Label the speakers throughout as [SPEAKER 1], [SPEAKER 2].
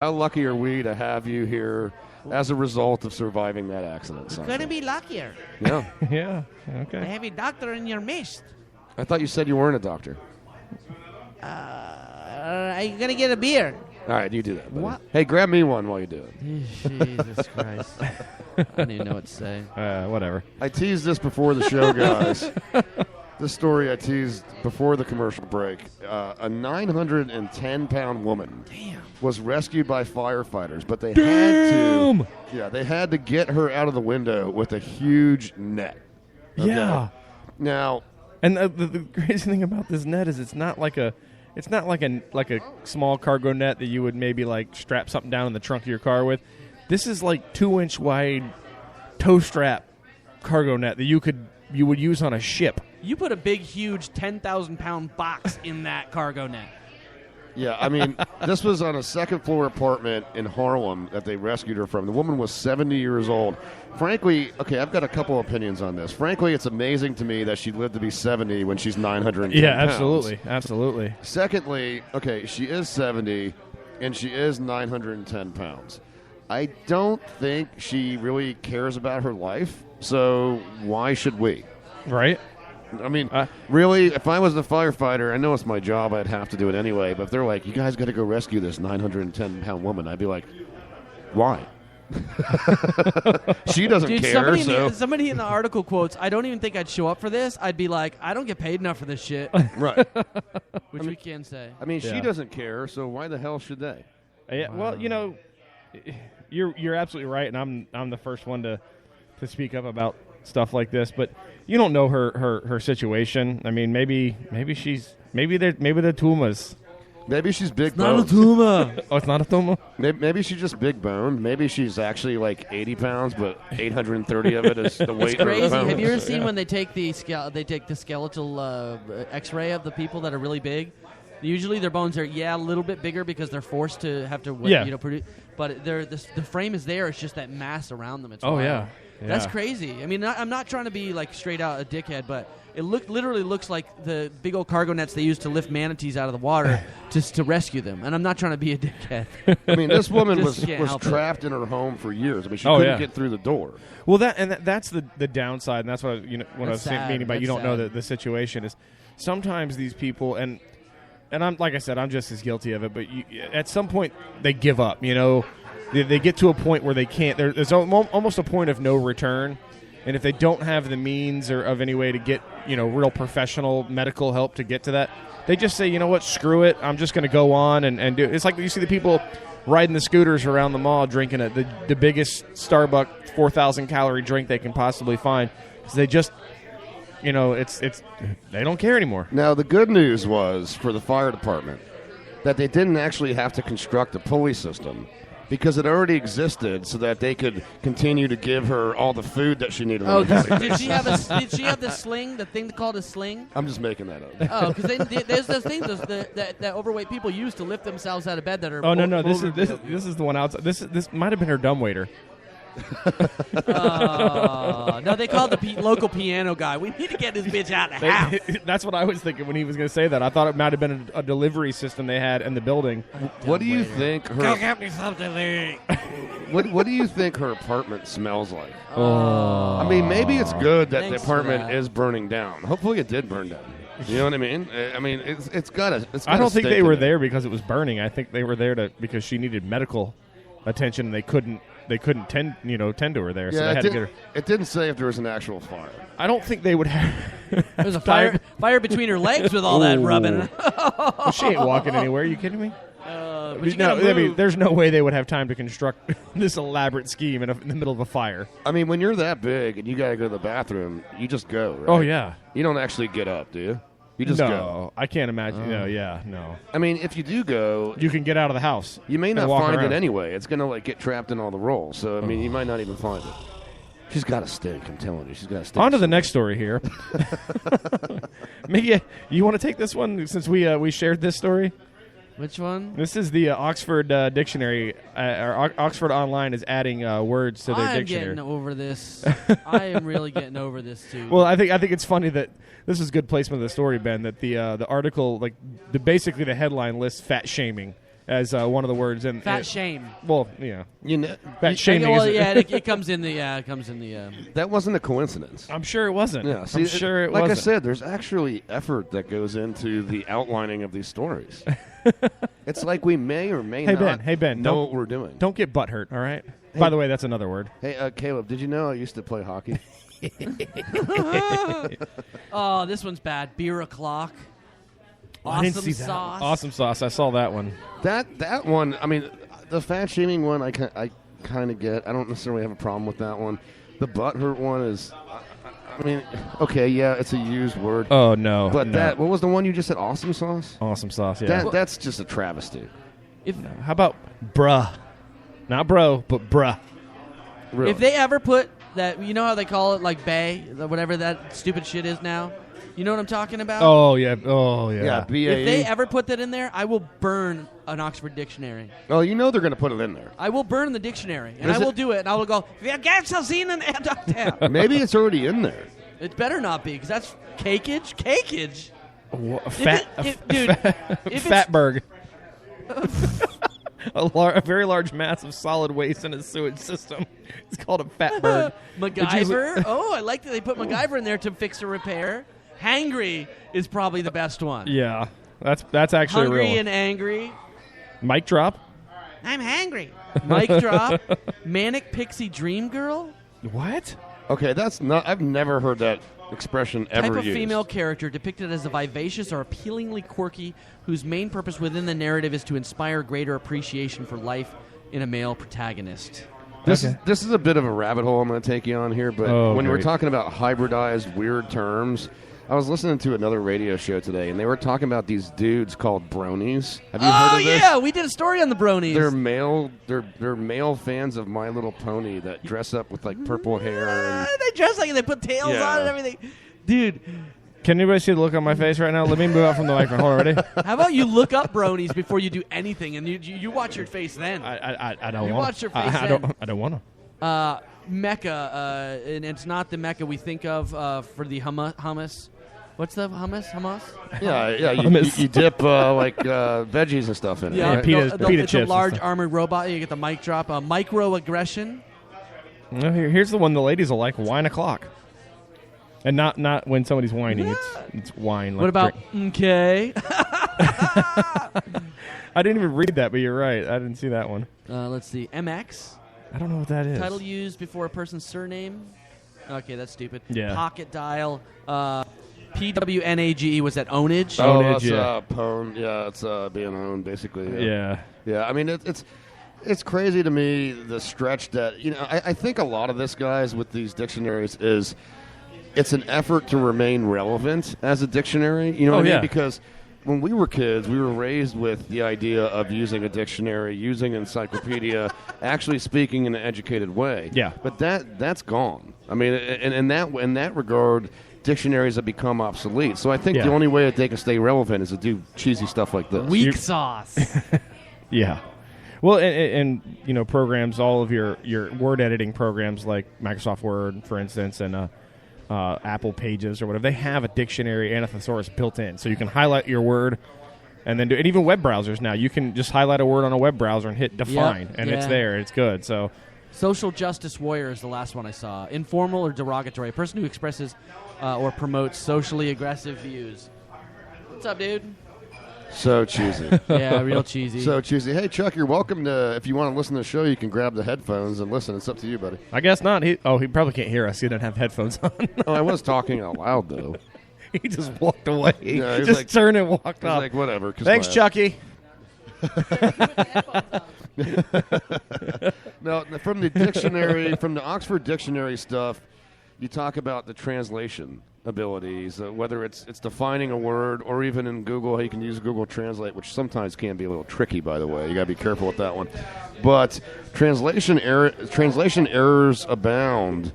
[SPEAKER 1] How lucky are we to have you here as a result of surviving that accident?
[SPEAKER 2] You're going to be luckier.
[SPEAKER 1] Yeah.
[SPEAKER 3] Yeah.
[SPEAKER 2] I
[SPEAKER 3] Okay.
[SPEAKER 2] have a doctor in your midst.
[SPEAKER 1] I thought you said you weren't a doctor.
[SPEAKER 2] Are you going to get a beer?
[SPEAKER 1] All right, you do that. buddy.
[SPEAKER 2] What?
[SPEAKER 1] Hey, grab me one while you do it.
[SPEAKER 2] Jesus Christ. I don't even know what to say.
[SPEAKER 3] Whatever.
[SPEAKER 1] I teased this before the show, guys. This story I teased before the commercial break. A 910-pound woman was rescued by firefighters, but they had to get her out of the window with a huge net. Okay?
[SPEAKER 3] Yeah.
[SPEAKER 1] Now,
[SPEAKER 3] And the crazy thing about this net is it's not like a small cargo net that you would maybe like strap something down in the trunk of your car with. This is like 2-inch wide toe strap cargo net that you would use on a ship.
[SPEAKER 2] You put a big, huge 10,000-pound box in that cargo net.
[SPEAKER 1] yeah, I mean, this was on a second-floor apartment in Harlem that they rescued her from. The woman was 70 years old. Frankly, okay, I've got a couple opinions on this. Frankly, it's amazing to me that she lived to be 70 when she's 910
[SPEAKER 3] Yeah,
[SPEAKER 1] pounds.
[SPEAKER 3] absolutely.
[SPEAKER 1] Secondly, okay, she is 70, and she is 910 pounds. I don't think she really cares about her life, so why should we?
[SPEAKER 3] Right?
[SPEAKER 1] I mean, really, if I was a firefighter, I know it's my job, I'd have to do it anyway, but if they're like, you guys got to go rescue this 910-pound woman, I'd be like, why? She doesn't
[SPEAKER 2] Dude,
[SPEAKER 1] care,
[SPEAKER 2] somebody in the article quotes, I don't even think I'd show up for this. I'd be like, I don't get paid enough for this shit.
[SPEAKER 1] Right.
[SPEAKER 2] Which we can say.
[SPEAKER 1] I mean,
[SPEAKER 3] Yeah.
[SPEAKER 1] she doesn't care, so why the hell should they?
[SPEAKER 3] Yeah, well, you know, you're absolutely right, and I'm the first one to speak up about stuff like this, but you don't know her situation. I mean, maybe they're tumas.
[SPEAKER 1] Maybe she's big
[SPEAKER 2] Not a
[SPEAKER 1] boned.
[SPEAKER 2] tumor.
[SPEAKER 3] Oh, it's not a tuma?
[SPEAKER 1] Maybe she's just big boned. Maybe she's actually like 80 pounds, but 830 of it is the weight of her
[SPEAKER 2] Crazy.
[SPEAKER 1] bones.
[SPEAKER 2] Have you ever seen when they take the skeletal X-ray of the people that are really big? Usually their bones are a little bit bigger because they're forced to have to produce. But the frame is there. It's just that mass around them. It's wild.
[SPEAKER 3] Yeah.
[SPEAKER 2] That's crazy. I mean, I'm not trying to be like straight out a dickhead, but it literally looks like the big old cargo nets they use to lift manatees out of the water just to rescue them. And I'm not trying to be a dickhead.
[SPEAKER 1] I mean, this woman was
[SPEAKER 2] Just can't help it.
[SPEAKER 1] trapped in her home for years. I mean, she couldn't get through the door.
[SPEAKER 3] Well, that's the downside, and that's what I was
[SPEAKER 2] sad.
[SPEAKER 3] meaning by you
[SPEAKER 2] That's
[SPEAKER 3] don't know
[SPEAKER 2] sad.
[SPEAKER 3] the situation is sometimes these people and I'm like I said, I'm just as guilty of it. But at some point they give up. You know, they get to a point where they can't. There's almost a point of no return. And if they don't have the means or of any way to get, real professional medical help to get to that, they just say, you know what, screw it. I'm just going to go on and do it. It's like you see the people riding the scooters around the mall drinking the biggest Starbucks 4,000-calorie drink they can possibly find. So they just, they don't care anymore.
[SPEAKER 1] Now, the good news was for the fire department that they didn't actually have to construct a pulley system because it already existed so that they could continue to give her all the food that she needed.
[SPEAKER 2] Oh, did she have the sling, the thing called a sling?
[SPEAKER 1] I'm just making that up.
[SPEAKER 2] Oh, because there's those things that overweight people use to lift themselves out of bed that are.
[SPEAKER 3] Oh no, this is the one outside. This might have been her dumbwaiter.
[SPEAKER 2] No, they called the local piano guy. We need to get this bitch out of the house.
[SPEAKER 3] That's what I was thinking when he was going to say that. I thought it might have been a delivery system they had in the building.
[SPEAKER 1] What do you think her?
[SPEAKER 2] Go get me something to eat.
[SPEAKER 1] What do you think her apartment smells like?
[SPEAKER 3] Oh.
[SPEAKER 1] I mean, maybe it's good that
[SPEAKER 2] Thanks
[SPEAKER 1] the
[SPEAKER 2] for
[SPEAKER 1] apartment
[SPEAKER 2] that.
[SPEAKER 1] is burning down. Hopefully, it did burn down. You know what I mean? I mean, it's got to.
[SPEAKER 3] I don't think they were there because it was burning. I think they were there because she needed medical attention and they couldn't tend to her there. So they had to get her.
[SPEAKER 1] It didn't say if there was an actual fire.
[SPEAKER 3] I don't think they would have.
[SPEAKER 2] There's a fire between her legs with all that rubbing.
[SPEAKER 3] Well, she ain't walking anywhere. Are you kidding me?
[SPEAKER 2] But you gotta move.
[SPEAKER 3] There's no way they would have time to construct this elaborate scheme in the middle of a fire.
[SPEAKER 1] I mean, when you're that big and you got to go to the bathroom, you just go, right?
[SPEAKER 3] Oh, yeah.
[SPEAKER 1] You don't actually get up, do you? You just
[SPEAKER 3] no,
[SPEAKER 1] go.
[SPEAKER 3] I can't imagine. No.
[SPEAKER 1] I mean, if you do go,
[SPEAKER 3] You can get out of the house.
[SPEAKER 1] you may
[SPEAKER 3] and
[SPEAKER 1] not
[SPEAKER 3] walk
[SPEAKER 1] find
[SPEAKER 3] around.
[SPEAKER 1] it anyway. It's going to get trapped in all the rolls. So, I mean, you might not even find it. She's got a stink, I'm telling you. She's got a stink.
[SPEAKER 3] On to the next story here. Mickey, you want to take this one since we shared this story?
[SPEAKER 2] Which one?
[SPEAKER 3] This is the Oxford Dictionary. Or Oxford Online is adding words to their
[SPEAKER 2] I'm
[SPEAKER 3] dictionary.
[SPEAKER 2] getting over this. I am really getting over this too.
[SPEAKER 3] Well, I think it's funny that this is good placement of the story, Ben. That the article, basically the headline lists fat shaming as one of the words. And
[SPEAKER 2] fat shame.
[SPEAKER 3] Well, fat shaming.
[SPEAKER 2] Well, it comes in the.
[SPEAKER 1] That wasn't a coincidence.
[SPEAKER 3] I'm sure it wasn't.
[SPEAKER 1] Yeah, see,
[SPEAKER 3] I'm sure it
[SPEAKER 1] like
[SPEAKER 3] wasn't.
[SPEAKER 1] I said, there's actually effort that goes into the outlining of these stories. It's like we may or may not know what we're doing.
[SPEAKER 3] Don't get butthurt, all right? Hey, by the way, that's another word.
[SPEAKER 1] Hey, Caleb, did you know I used to play hockey?
[SPEAKER 2] Oh, this one's bad. Beer o'clock. Awesome
[SPEAKER 3] I didn't see
[SPEAKER 2] sauce.
[SPEAKER 3] That. Awesome sauce. I saw that one.
[SPEAKER 1] That one, I mean, the fat shaming one, I kind of get. I don't necessarily have a problem with that one. The butthurt one is, I mean, okay, yeah, it's a used word.
[SPEAKER 3] Oh, no.
[SPEAKER 1] But what was the one you just said? Awesome sauce?
[SPEAKER 3] Awesome sauce, yeah.
[SPEAKER 1] That's just a travesty.
[SPEAKER 3] How about bruh? Not bro, but bruh.
[SPEAKER 1] Really?
[SPEAKER 2] If they ever put that, you know how they call it like bae, whatever that stupid shit is now? You know what I'm talking about?
[SPEAKER 3] Oh, yeah.
[SPEAKER 1] Yeah, B-A-E.
[SPEAKER 2] If they ever put that in there, I will burn an Oxford dictionary.
[SPEAKER 1] Oh, you know they're going to put it in there.
[SPEAKER 2] I will burn the dictionary, and I will do it, and I will go,
[SPEAKER 1] maybe it's already in there.
[SPEAKER 2] It better not be, because that's cakeage. Cakeage?
[SPEAKER 3] Fatberg. A very large mass of solid waste in a sewage system. It's called a fatberg.
[SPEAKER 2] MacGyver? Oh, I like that they put MacGyver in there to fix a repair. Hangry is probably the best one.
[SPEAKER 3] Yeah, that's actually
[SPEAKER 2] Hungry
[SPEAKER 3] real.
[SPEAKER 2] and angry.
[SPEAKER 3] Mic drop.
[SPEAKER 2] I'm hangry. Mic drop. Manic pixie dream girl.
[SPEAKER 3] What?
[SPEAKER 1] Okay, that's not. I've never heard that expression ever used.
[SPEAKER 2] Type of female character depicted as a vivacious or appealingly quirky, whose main purpose within the narrative is to inspire greater appreciation for life in a male protagonist.
[SPEAKER 1] This is a bit of a rabbit hole I'm going to take you on here, but when we're talking about hybridized weird terms, I was listening to another radio show today, and they were talking about these dudes called bronies. Have you heard of this?
[SPEAKER 2] Oh, yeah, we did a story on the bronies.
[SPEAKER 1] They're male fans of My Little Pony that dress up with, like, purple hair. And
[SPEAKER 2] they dress like it. They put tails on and everything. Dude.
[SPEAKER 3] Can anybody see the look on my face right now? Let me move out from the microphone. Hold on, ready?
[SPEAKER 2] How about you look up bronies before you do anything, and you watch your face then.
[SPEAKER 3] I don't want to.
[SPEAKER 2] You watch your face then.
[SPEAKER 3] I don't want to.
[SPEAKER 2] Mecca, and it's not the Mecca we think of for the hummus. What's the hummus? Hummus?
[SPEAKER 1] Yeah. You dip veggies and stuff in it.
[SPEAKER 2] Yeah,
[SPEAKER 3] right? Pita
[SPEAKER 2] it's
[SPEAKER 3] chips
[SPEAKER 2] a large armored robot. You get the mic drop. Microaggression.
[SPEAKER 3] Here's the one the ladies will like. Wine o'clock. And not when somebody's whining. It's wine. Like
[SPEAKER 2] what about okay?
[SPEAKER 3] I didn't even read that, but you're right. I didn't see that one.
[SPEAKER 2] Let's see. MX.
[SPEAKER 3] I don't know what that is.
[SPEAKER 2] Title used before a person's surname. Okay, that's stupid.
[SPEAKER 3] Yeah.
[SPEAKER 2] Pocket dial. PWNAGE, was that ownage?
[SPEAKER 1] Oh,
[SPEAKER 3] Ownage,
[SPEAKER 1] that's pwn. Yeah, it's being owned, basically.
[SPEAKER 3] Yeah.
[SPEAKER 1] I mean, it's crazy to me, the stretch that, I think a lot of this, guys, with these dictionaries is it's an effort to remain relevant as a dictionary. You know what I mean?
[SPEAKER 3] Yeah.
[SPEAKER 1] Because when we were kids, we were raised with the idea of using a dictionary, using an encyclopedia, actually speaking in an educated way.
[SPEAKER 3] Yeah.
[SPEAKER 1] But that's gone. I mean, in that regard, dictionaries have become obsolete. So I think the only way that they can stay relevant is to do cheesy stuff like this.
[SPEAKER 2] Weak sauce.
[SPEAKER 3] Yeah. Well, and programs, all of your word editing programs like Microsoft Word, for instance, and Apple Pages or whatever, they have a dictionary and a thesaurus built in, so you can highlight your word and then do. And even web browsers now, you can just highlight a word on a web browser and hit define, and it's there. It's good. So,
[SPEAKER 2] social justice warrior is the last one I saw. Informal or derogatory, a person who expresses or promotes socially aggressive views. What's up, dude?
[SPEAKER 1] So cheesy.
[SPEAKER 2] Yeah, real cheesy.
[SPEAKER 1] So cheesy. Hey, Chuck, you're welcome to, if you want to listen to the show, you can grab the headphones and listen. It's up to you, buddy.
[SPEAKER 3] I guess not. He probably can't hear us. He doesn't have headphones on.
[SPEAKER 1] Oh, I was talking out loud, though.
[SPEAKER 3] He just walked away.
[SPEAKER 1] Yeah,
[SPEAKER 3] he just turned and walked off.
[SPEAKER 1] Like, whatever.
[SPEAKER 3] Thanks, Chucky.
[SPEAKER 1] No, from the dictionary, from the Oxford Dictionary stuff, you talk about the translation abilities, whether it's defining a word, or even in Google, how you can use Google Translate, which sometimes can be a little tricky, by the way. You got to be careful with that one. But translation errors abound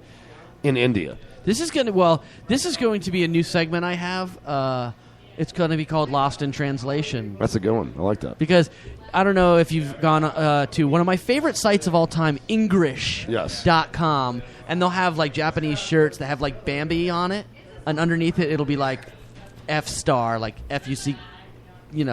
[SPEAKER 1] in India.
[SPEAKER 2] This is going to be a new segment I have. It's going to be called Lost in Translation.
[SPEAKER 1] That's a good one. I like that.
[SPEAKER 2] Because I don't know if you've gone to one of my favorite sites of all time, Ingrish.com, and they'll have like Japanese shirts that have like Bambi on it, and underneath it it'll be like F star, like FUC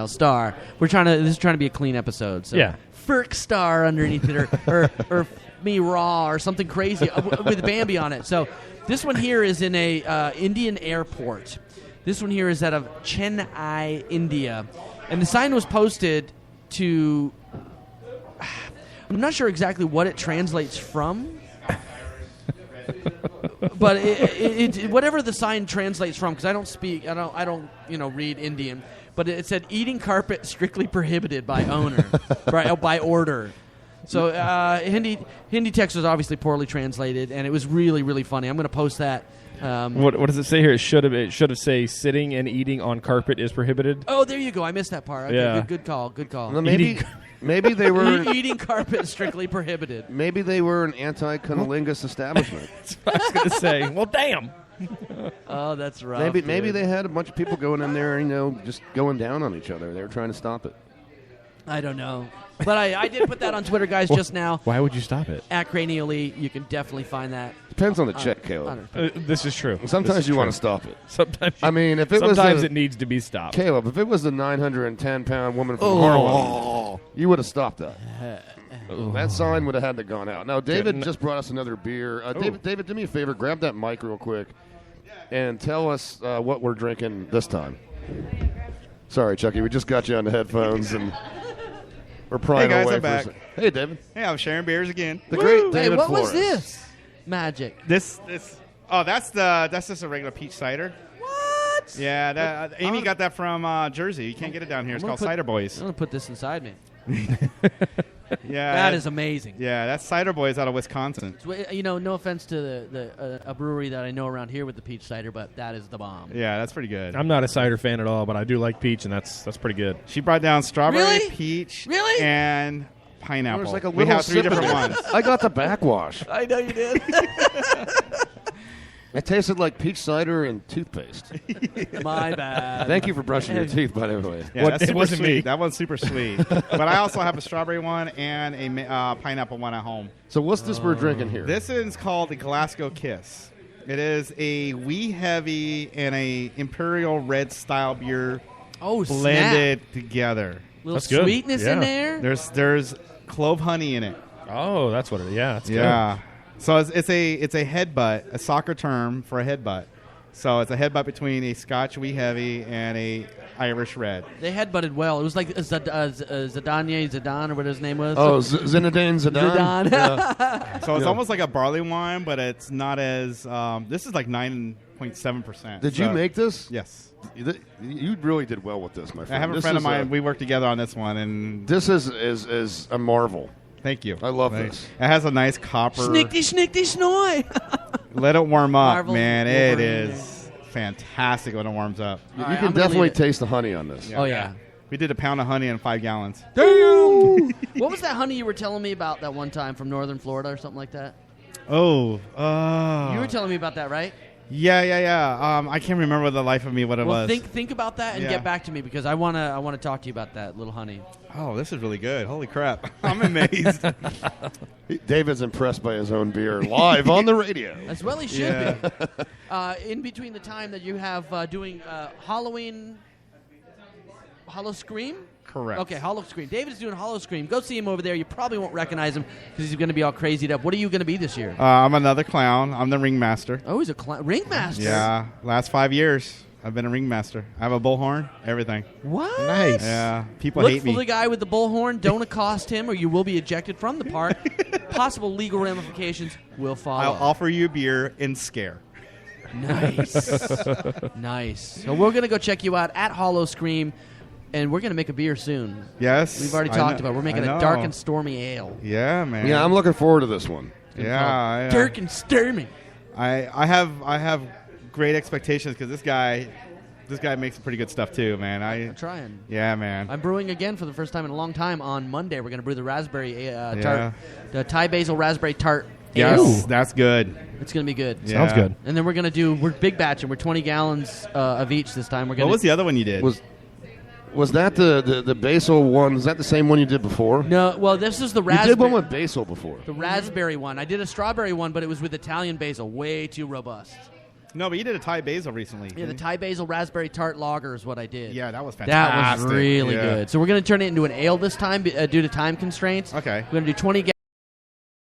[SPEAKER 2] star. This is trying to be a clean episode. So
[SPEAKER 3] Yeah.
[SPEAKER 2] Ferk star underneath it, or me raw, or something crazy with Bambi on it. So this one here is in a Indian airport. This one here is out of Chennai, India, and the sign was posted to. I'm not sure exactly what it translates from. But it whatever the sign translates from, because I don't read Indian, but it said eating carpet strictly prohibited by owner, by order. So Hindi text was obviously poorly translated, and it was really, really funny. I'm going to post that.
[SPEAKER 3] What does it say here? It should have say sitting and eating on carpet is prohibited.
[SPEAKER 2] Oh, there you go. I missed that part. Okay,
[SPEAKER 3] Yeah.
[SPEAKER 2] good call.
[SPEAKER 1] Well, maybe they were
[SPEAKER 2] eating carpet strictly prohibited.
[SPEAKER 1] Maybe they were an anti-cunnilingus establishment.
[SPEAKER 3] That's what I was going to say. Well, damn.
[SPEAKER 2] Oh, that's right.
[SPEAKER 1] Maybe they had a bunch of people going in there, just going down on each other. They were trying to stop it.
[SPEAKER 2] I don't know. But I did put that on Twitter, guys, just now.
[SPEAKER 3] Why would you stop it?
[SPEAKER 2] At Cranially, you can definitely find that.
[SPEAKER 1] Depends on the check, Caleb.
[SPEAKER 3] This is true.
[SPEAKER 1] Sometimes you want to stop it.
[SPEAKER 3] Sometimes.
[SPEAKER 1] Sometimes
[SPEAKER 3] it needs to be stopped.
[SPEAKER 1] Caleb, if it was the 910-pound woman from Harlem, you would have stopped that. That sign would have had to gone out. Now, David just brought us another beer. David, do me a favor. Grab that mic real quick and tell us what we're drinking this time. Sorry, Chucky. We just got you on the headphones and we're prying
[SPEAKER 4] Hey, guys,
[SPEAKER 1] away
[SPEAKER 4] I'm back.
[SPEAKER 1] Hey, David.
[SPEAKER 4] Hey, I'm sharing beers again.
[SPEAKER 1] The great
[SPEAKER 2] Hey,
[SPEAKER 1] David
[SPEAKER 2] what
[SPEAKER 1] Flores.
[SPEAKER 2] was this? Magic.
[SPEAKER 4] That's just a regular peach cider.
[SPEAKER 2] What?
[SPEAKER 4] Yeah, Amy got that from Jersey. You can't get it down here. It's called Cider
[SPEAKER 2] I'm
[SPEAKER 4] Boys.
[SPEAKER 2] going to put this inside me.
[SPEAKER 4] Yeah,
[SPEAKER 2] That is amazing.
[SPEAKER 4] Yeah, that's Cider Boys out of Wisconsin.
[SPEAKER 2] No offense to a brewery that I know around here with the peach cider, but that is the bomb.
[SPEAKER 4] Yeah, that's pretty good.
[SPEAKER 3] I'm not a cider fan at all, but I do like peach, and that's pretty good.
[SPEAKER 4] She brought down strawberry,
[SPEAKER 2] Really?
[SPEAKER 4] peach,
[SPEAKER 2] Really?
[SPEAKER 4] and pineapple.
[SPEAKER 1] There was like a
[SPEAKER 4] we
[SPEAKER 1] little
[SPEAKER 4] have 3
[SPEAKER 1] sip of
[SPEAKER 4] different
[SPEAKER 1] it.
[SPEAKER 4] ones.
[SPEAKER 1] I got the backwash.
[SPEAKER 2] I know you did.
[SPEAKER 1] It tasted like peach cider and toothpaste.
[SPEAKER 2] My bad.
[SPEAKER 1] Thank you for brushing your teeth, by the way.
[SPEAKER 4] Yeah,
[SPEAKER 3] What-
[SPEAKER 4] that's
[SPEAKER 3] it
[SPEAKER 4] super
[SPEAKER 3] wasn't
[SPEAKER 4] sweet.
[SPEAKER 3] me.
[SPEAKER 4] That one's super sweet. But I also have a strawberry one and a pineapple one at home.
[SPEAKER 1] So what's this we're drinking here?
[SPEAKER 4] This is called the Glasgow Kiss. It is a wee heavy and a imperial red style beer
[SPEAKER 2] Oh,
[SPEAKER 4] blended
[SPEAKER 2] snap.
[SPEAKER 4] together.
[SPEAKER 2] Little
[SPEAKER 3] That's good.
[SPEAKER 2] sweetness in
[SPEAKER 3] Yeah.
[SPEAKER 2] there.
[SPEAKER 4] There's clove honey in it.
[SPEAKER 3] Oh, that's what it is. Yeah, that's
[SPEAKER 4] Yeah. So it's a headbutt, a soccer term for a headbutt. So it's a headbutt between a Scotch wee heavy and a Irish red.
[SPEAKER 2] They headbutted well. It was like Zidane or what his name was.
[SPEAKER 1] Oh, Zinedine Zidane.
[SPEAKER 2] Zidane.
[SPEAKER 1] Yeah.
[SPEAKER 4] So it's almost like a barley wine, but it's not as. This is like 9.7%.
[SPEAKER 1] Did you make this?
[SPEAKER 4] Yes.
[SPEAKER 1] You really did well with this, my friend.
[SPEAKER 4] I have a
[SPEAKER 1] This
[SPEAKER 4] friend of
[SPEAKER 1] is
[SPEAKER 4] mine. We worked together on this one, and
[SPEAKER 1] This is a marvel.
[SPEAKER 4] thank you.
[SPEAKER 1] I love
[SPEAKER 4] Right.
[SPEAKER 1] this.
[SPEAKER 4] It has a nice copper.
[SPEAKER 2] Snickty, snoy.
[SPEAKER 4] Let it warm up,
[SPEAKER 2] Marvel
[SPEAKER 4] man. It
[SPEAKER 2] Wolverine.
[SPEAKER 4] is fantastic when it warms up.
[SPEAKER 1] You
[SPEAKER 2] All right,
[SPEAKER 1] can
[SPEAKER 2] I'm gonna
[SPEAKER 1] definitely
[SPEAKER 2] leave it.
[SPEAKER 1] taste the honey on this.
[SPEAKER 2] Oh, yeah.
[SPEAKER 4] We did a pound of honey in 5 gallons.
[SPEAKER 2] Damn! What was that honey you were telling me about that one time from northern Florida or something like that?
[SPEAKER 4] Oh.
[SPEAKER 2] You were telling me about that, right?
[SPEAKER 4] Yeah. I can't remember the life of me what it
[SPEAKER 2] Well,
[SPEAKER 4] was.
[SPEAKER 2] think about that and
[SPEAKER 4] Yeah.
[SPEAKER 2] get back to me because I wanna talk to you about that little honey.
[SPEAKER 4] Oh, this is really good. Holy crap. I'm amazed.
[SPEAKER 1] David's impressed by his own beer live on the radio.
[SPEAKER 2] As well he should
[SPEAKER 4] Yeah.
[SPEAKER 2] be. In between the time that you have doing Halloween, Hollow Scream.
[SPEAKER 4] Correct.
[SPEAKER 2] Okay, Hollow Scream. David's doing Hollow Scream. Go see him over there. You probably won't recognize him because he's going to be all crazied up. What are you going to be this year?
[SPEAKER 4] I'm another clown. I'm the ringmaster.
[SPEAKER 2] Oh, he's a ringmaster.
[SPEAKER 4] Yeah. Last 5 years, I've been a ringmaster. I have a bullhorn, everything.
[SPEAKER 2] What?
[SPEAKER 3] Nice.
[SPEAKER 4] Yeah. People
[SPEAKER 2] Look
[SPEAKER 4] hate
[SPEAKER 2] for
[SPEAKER 4] me.
[SPEAKER 2] the guy with the bullhorn. Don't accost him, or you will be ejected from the park. Possible legal ramifications will follow.
[SPEAKER 4] I'll offer you a beer and scare.
[SPEAKER 2] Nice. Nice. So we're going to go check you out at Hollow Scream, and we're going to make a beer soon.
[SPEAKER 4] Yes.
[SPEAKER 2] We've already
[SPEAKER 4] I
[SPEAKER 2] talked
[SPEAKER 4] know-
[SPEAKER 2] about it. We're making
[SPEAKER 4] I
[SPEAKER 2] a
[SPEAKER 4] know.
[SPEAKER 2] dark and stormy ale.
[SPEAKER 4] Yeah, man.
[SPEAKER 1] Yeah, I'm looking forward to this one.
[SPEAKER 4] Yeah.
[SPEAKER 2] Dark and stormy.
[SPEAKER 4] I have great expectations because this guy makes some pretty good stuff too, man.
[SPEAKER 2] I'm trying.
[SPEAKER 4] Yeah, man.
[SPEAKER 2] I'm brewing again for the first time in a long time on Monday. We're going to brew the raspberry
[SPEAKER 4] Yeah.
[SPEAKER 2] tart, the Thai basil raspberry tart
[SPEAKER 4] Yes,
[SPEAKER 2] ale.
[SPEAKER 4] that's good.
[SPEAKER 2] It's going to be good.
[SPEAKER 4] Yeah.
[SPEAKER 3] Sounds good.
[SPEAKER 2] And then we're big batching. We're 20 gallons of each this time. We're going
[SPEAKER 4] What was the other one you did?
[SPEAKER 1] Was that the basil one? Is that the same one you did before?
[SPEAKER 2] No, well, this is the
[SPEAKER 1] You
[SPEAKER 2] raspberry.
[SPEAKER 1] did one with basil before.
[SPEAKER 2] The raspberry one. I did a strawberry one, but it was with Italian basil. Way too robust.
[SPEAKER 4] No, but you did a Thai basil recently.
[SPEAKER 2] Yeah, the Thai basil raspberry tart lager is what I did.
[SPEAKER 4] Yeah, that was
[SPEAKER 2] That
[SPEAKER 4] fantastic.
[SPEAKER 2] was really
[SPEAKER 4] Yeah.
[SPEAKER 2] good. So we're going to turn it into an ale this time due to time constraints.
[SPEAKER 4] Okay.
[SPEAKER 2] We're going to do 20